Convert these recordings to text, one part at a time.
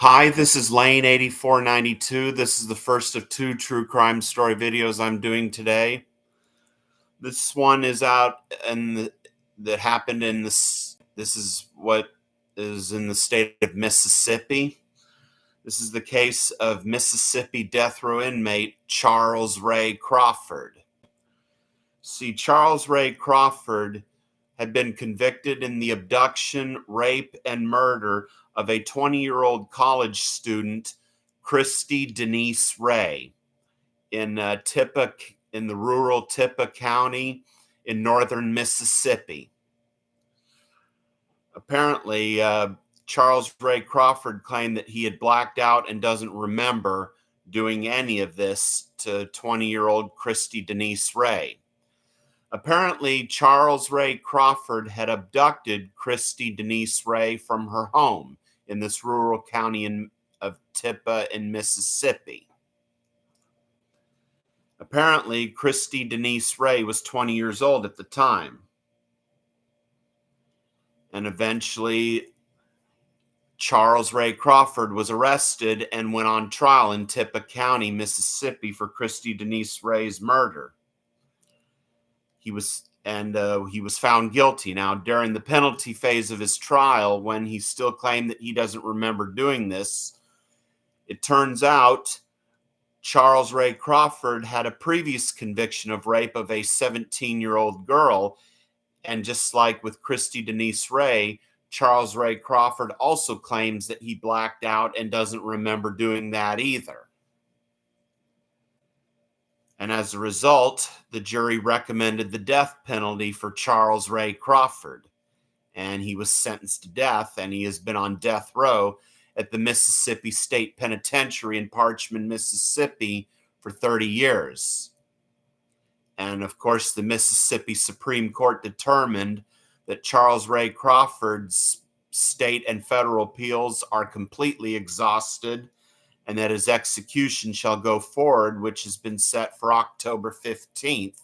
Hi, this is Lane8492. This is the first of two true crime story videos I'm doing today. This one is out that happened in this is what is in the state of Mississippi. This is the case of Mississippi death row inmate Charles Ray Crawford. See, Charles Ray Crawford had been convicted in the abduction, rape, and murder of a 20-year-old college student, Kristy Denice Ray, in the rural Tippah County in northern Mississippi. Apparently, Charles Ray Crawford claimed that he had blacked out and doesn't remember doing any of this to 20-year-old Kristy Denice Ray. Apparently, Charles Ray Crawford had abducted Kristy Denice Ray from her home in this rural county of Tippah in Mississippi. Apparently, Kristy Denice Ray was 20 years old at the time. And eventually, Charles Ray Crawford was arrested and went on trial in Tippah County, Mississippi for Kristy Denice Ray's murder. He was found guilty. Now, during the penalty phase of his trial, when he still claimed that he doesn't remember doing this, it turns out Charles Ray Crawford had a previous conviction of rape of a 17-year-old girl. And just like with Kristy Denice Ray, Charles Ray Crawford also claims that he blacked out and doesn't remember doing that either. And as a result, the jury recommended the death penalty for Charles Ray Crawford. And he was sentenced to death, and he has been on death row at the Mississippi State Penitentiary in Parchman, Mississippi for 30 years. And of course, the Mississippi Supreme Court determined that Charles Ray Crawford's state and federal appeals are completely exhausted, and that his execution shall go forward, which has been set for October 15th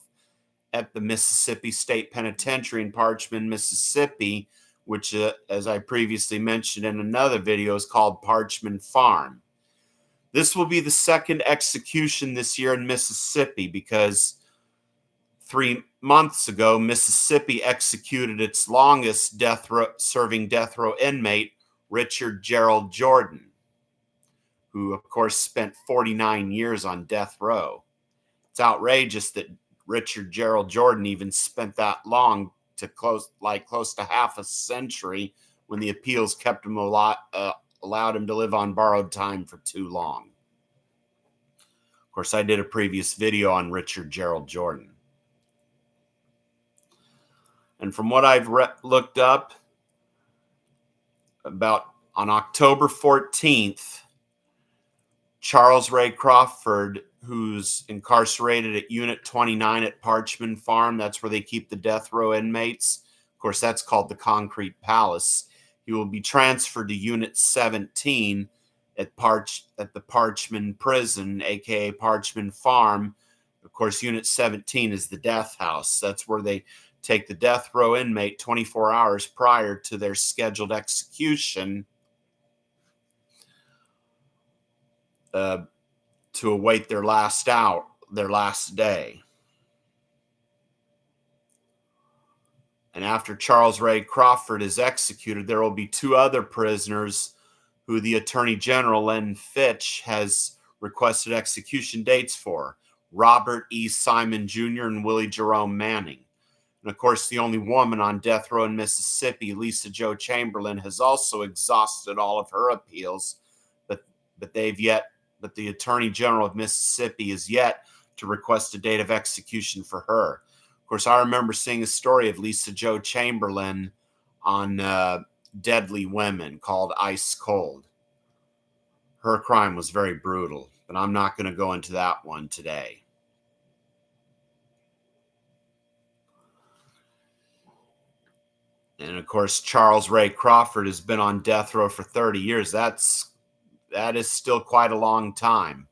at the Mississippi State Penitentiary in Parchman, Mississippi, which, as I previously mentioned in another video, is called Parchman Farm. This will be the second execution this year in Mississippi because 3 months ago, Mississippi executed its longest serving death row inmate, Richard Gerald Jordan, who, of course, spent 49 years on death row. It's outrageous that Richard Gerald Jordan even spent that long, to close to half a century, when the appeals kept him allowed him to live on borrowed time for too long. Of course, I did a previous video on Richard Gerald Jordan. And from what I've looked up, on October 14th, Charles Ray Crawford, who's incarcerated at Unit 29 at Parchman Farm, that's where they keep the death row inmates. Of course, that's called the Concrete Palace. He will be transferred to Unit 17 at the Parchman Prison, aka Parchman Farm. Of course, Unit 17 is the death house. That's where they take the death row inmate 24 hours prior to their scheduled execution to await their last day. And after Charles Ray Crawford is executed, there will be two other prisoners who the Attorney General, Len Fitch, has requested execution dates for: Robert E. Simon Jr. and Willie Jerome Manning. And of course, the only woman on death row in Mississippi, Lisa Jo Chamberlain, has also exhausted all of her appeals, but the Attorney General of Mississippi is yet to request a date of execution for her. Of course, I remember seeing a story of Lisa Jo Chamberlain on Deadly Women called Ice Cold. Her crime was very brutal, but I'm not going to go into that one today. And of course, Charles Ray Crawford has been on death row for 30 years. That is still quite a long time.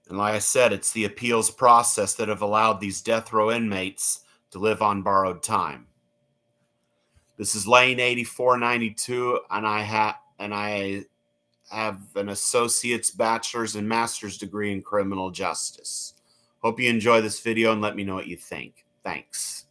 And like I said, it's the appeals process that have allowed these death row inmates to live on borrowed time. This is Lane 8492, and I have an associate's, bachelor's, and master's degree in criminal justice. Hope you enjoy this video and let me know what you think. Thanks.